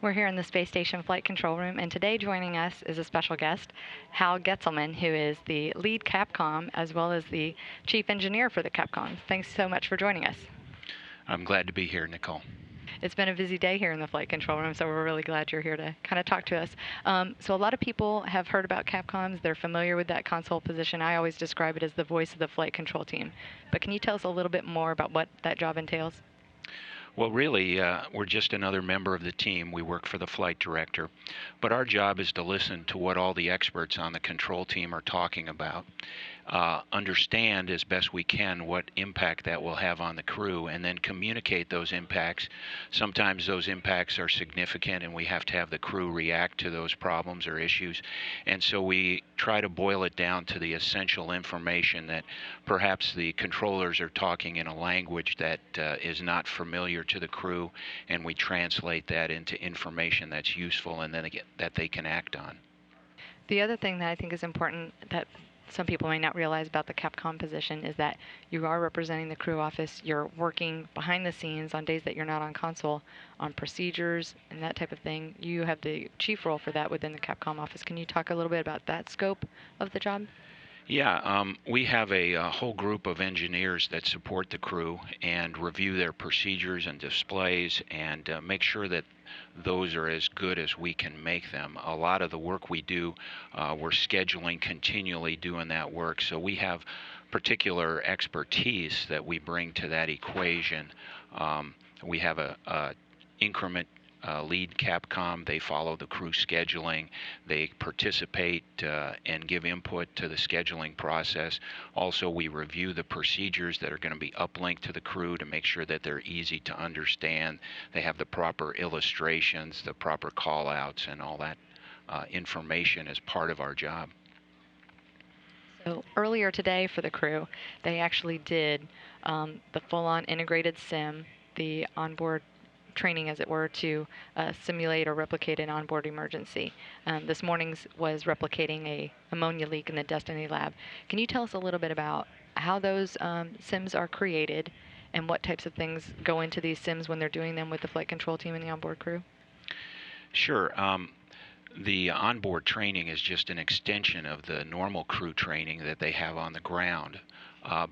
We're here in the Space Station Flight Control Room, and today joining us is a special guest, Hal Getzeiman, who is the lead Capcom as well as the chief engineer for the Capcom. Thanks so much for joining us. I'm glad to be here, Nicole. It's been a busy day here in the Flight Control Room, so we're really glad you're here to kind of talk to us. So a lot of people have heard about Capcoms. They're familiar with that console position. I always describe it as the voice of the flight control team. But can you tell us a little bit more about what that job entails? Well, really, we're just another member of the team. We work for the flight director. But our job is to listen to what all the experts on the control team are talking about, understand as best we can what impact that will have on the crew, and then communicate those impacts. Sometimes those impacts are significant, and we have to have the crew react to those problems or issues. And so we try to boil it down to the essential information that perhaps the controllers are talking in a language that is not familiar to the crew, and we translate that into information that's useful and then that they can act on. The other thing that I think is important that some people may not realize about the Capcom position is that you are representing the crew office. You're working behind the scenes on days that you're not on console on procedures and that type of thing. You have the chief role for that within the Capcom office. Can you talk a little bit about that scope of the job? Yeah, we have a whole group of engineers that support the crew and review their procedures and displays and make sure that those are as good as we can make them. A lot of the work we do, we're scheduling continually doing that work, so we have particular expertise that we bring to that equation. We have a increment lead Capcom. They follow the crew scheduling. They participate and give input to the scheduling process. Also, we review the procedures that are going to be uplinked to the crew to make sure that they're easy to understand. They have the proper illustrations, the proper call-outs, and all that information as part of our job. So earlier today for the crew, they actually did the full-on integrated sim, the onboard training, as it were, to simulate or replicate an onboard emergency. This morning's was replicating a ammonia leak in the Destiny lab. Can you tell us a little bit about how those sims are created and what types of things go into these sims when they're doing them with the flight control team and the onboard crew? Sure. The onboard training is just an extension of the normal crew training that they have on the ground.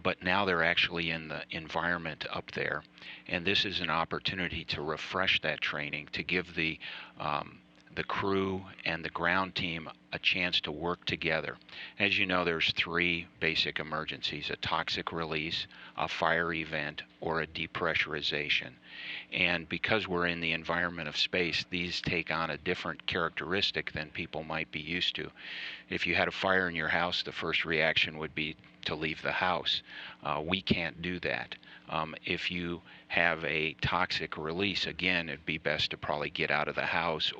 But now they're actually in the environment up there, and this is an opportunity to refresh that training, to give the crew and the ground team a chance to work together. As you know, there's three basic emergencies: a toxic release, a fire event, or a depressurization. And because we're in the environment of space, these take on a different characteristic than people might be used to. If you had a fire in your house, the first reaction would be to leave the house. We can't do that. If you have a toxic release, again, it'd be best to probably get out of the house,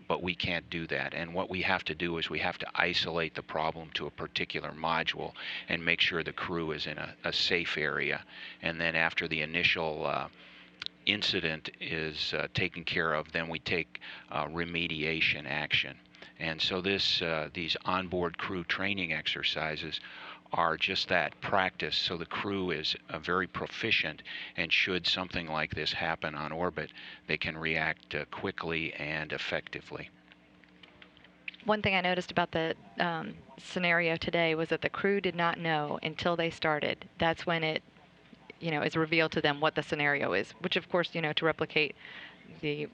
but we can't do that. And what we have to do is we have to isolate the problem to a particular module and make sure the crew is in a safe area. And then after the initial incident is taken care of, then we take remediation action. And so these onboard crew training exercises are just that, practice, so the crew is very proficient, and should something like this happen on orbit, they can react quickly and effectively. One thing I noticed about the scenario today was that the crew did not know until they started. That's when it, is revealed to them what the scenario is, which of course, to replicate the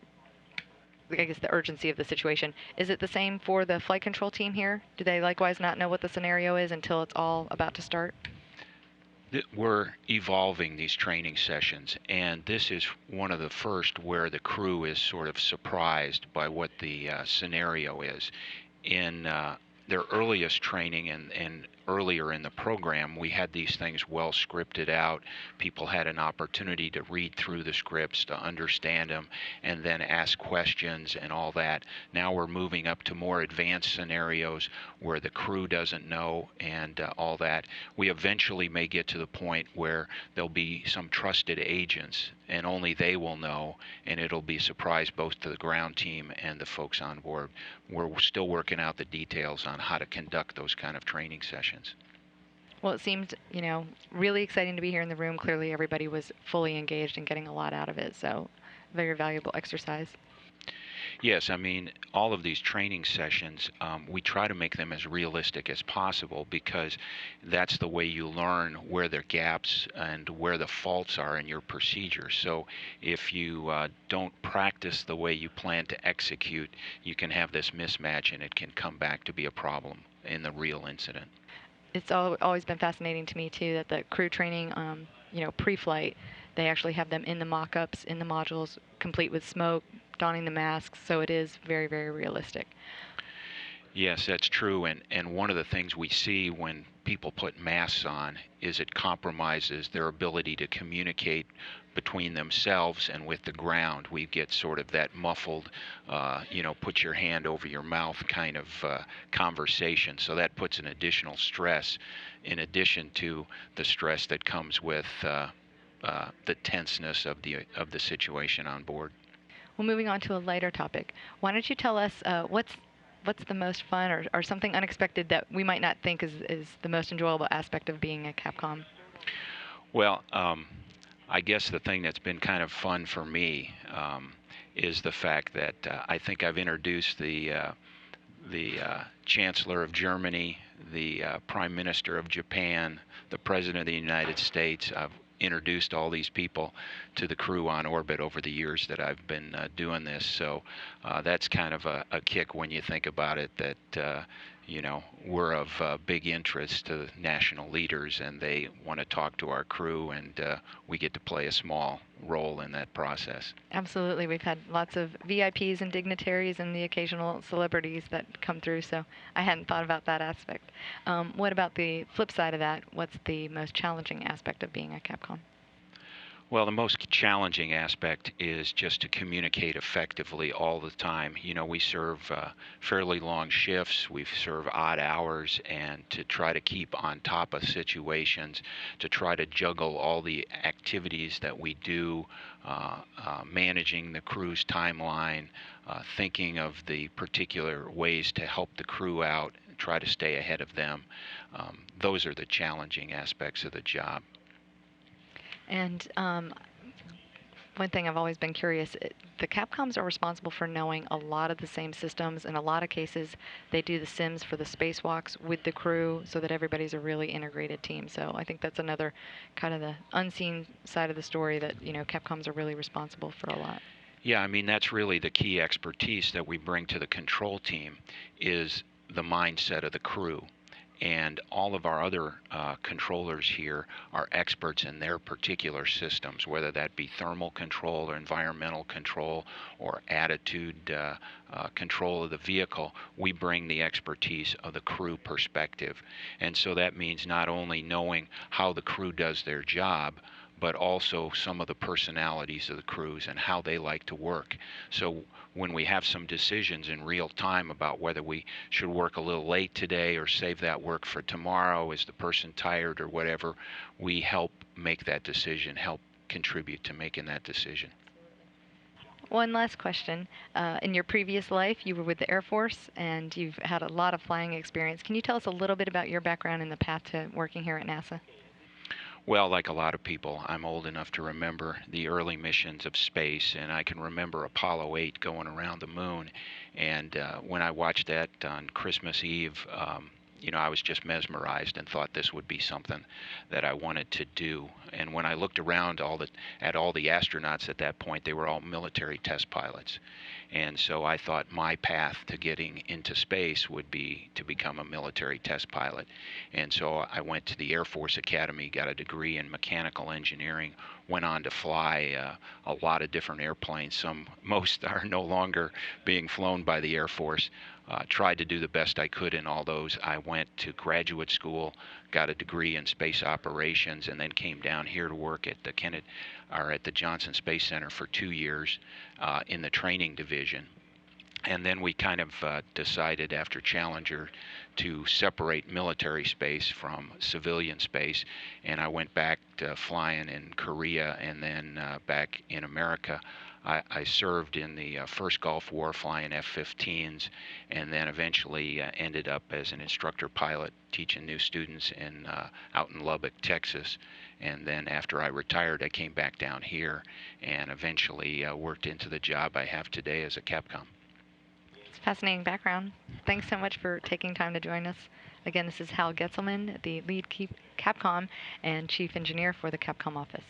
urgency of the situation. Is it the same for the flight control team here? Do they likewise not know what the scenario is until it's all about to start? We're evolving these training sessions, and this is one of the first where the crew is sort of surprised by what the scenario is. In their earliest training and earlier in the program, we had these things well scripted out. People had an opportunity to read through the scripts, to understand them, and then ask questions and all that. Now we're moving up to more advanced scenarios where the crew doesn't know and all that. We eventually may get to the point where there'll be some trusted agents and only they will know, and it'll be a surprise both to the ground team and the folks on board. We're still working out the details on how to conduct those kind of training sessions. Well, it seemed, really exciting to be here in the room. Clearly, everybody was fully engaged and getting a lot out of it. So, very valuable exercise. Yes, I mean, all of these training sessions, we try to make them as realistic as possible because that's the way you learn where the gaps and where the faults are in your procedure. So if you don't practice the way you plan to execute, you can have this mismatch and it can come back to be a problem in the real incident. It's always been fascinating to me too that the crew training, pre-flight, they actually have them in the mock-ups, in the modules, complete with smoke, donning the masks. So it is very, very realistic. Yes, that's true. And one of the things we see when people put masks on is it compromises their ability to communicate between themselves and with the ground. We get sort of that muffled, put your hand over your mouth kind of conversation. So that puts an additional stress in addition to the stress that comes with the tenseness of the situation on board. Well, moving on to a lighter topic, why don't you tell us what's the most fun or something unexpected that we might not think is the most enjoyable aspect of being a Capcom? Well, I guess the thing that's been kind of fun for me is the fact that I think I've introduced the Chancellor of Germany, the Prime Minister of Japan, the President of the United States. I've introduced all these people to the crew on orbit over the years that I've been doing this. So that's kind of a kick when you think about it, that we're of big interest to national leaders and they want to talk to our crew, and we get to play a small role in that process. Absolutely. We've had lots of VIPs and dignitaries and the occasional celebrities that come through, so I hadn't thought about that aspect. What about the flip side of that? What's the most challenging aspect of being a Capcom? Well, the most challenging aspect is just to communicate effectively all the time. You know, we serve fairly long shifts, we serve odd hours, and to try to keep on top of situations, to try to juggle all the activities that we do, managing the crew's timeline, thinking of the particular ways to help the crew out, try to stay ahead of them. Those are the challenging aspects of the job. And one thing I've always been curious, the Capcoms are responsible for knowing a lot of the same systems. In a lot of cases, they do the sims for the spacewalks with the crew so that everybody's a really integrated team. So I think that's another kind of the unseen side of the story that, Capcoms are really responsible for a lot. Yeah, I mean, that's really the key expertise that we bring to the control team is the mindset of the crew. And all of our other controllers here are experts in their particular systems, whether that be thermal control or environmental control or attitude control of the vehicle. We bring the expertise of the crew perspective. And so that means not only knowing how the crew does their job, but also some of the personalities of the crews and how they like to work. So when we have some decisions in real time about whether we should work a little late today or save that work for tomorrow, is the person tired or whatever, we help make that decision, help contribute to making that decision. One last question. In your previous life, you were with the Air Force and you've had a lot of flying experience. Can you tell us a little bit about your background and the path to working here at NASA? Well, like a lot of people, I'm old enough to remember the early missions of space, and I can remember Apollo 8 going around the moon. And when I watched that on Christmas Eve, I was just mesmerized and thought this would be something that I wanted to do. And when I looked around at all the astronauts at that point, they were all military test pilots. And so I thought my path to getting into space would be to become a military test pilot. And so I went to the Air Force Academy, got a degree in mechanical engineering, went on to fly a lot of different airplanes. Most are no longer being flown by the Air Force. Tried to do the best I could in all those. I went to graduate school, got a degree in space operations, and then came down here to work at the Johnson Space Center for 2 years in the training division. And then we kind of decided after Challenger to separate military space from civilian space, and I went back to flying in Korea and then back in America. I served in the first Gulf War flying F-15s, and then eventually ended up as an instructor pilot teaching new students out in Lubbock, Texas. And then after I retired, I came back down here and eventually worked into the job I have today as a Capcom. Fascinating background. Thanks so much for taking time to join us. Again, this is Hal Getzeiman, the lead Capcom and chief engineer for the Capcom Office.